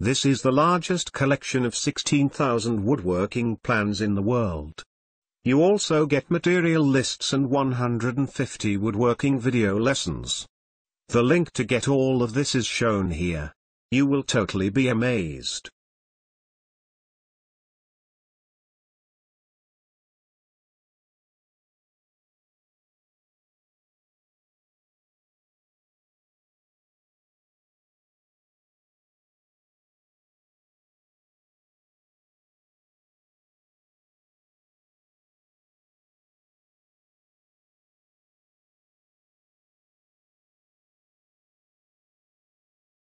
This is the largest collection of 16,000 woodworking plans in the world. You also get material lists and 150 woodworking video lessons. The link to get all of this is shown here. You will totally be amazed.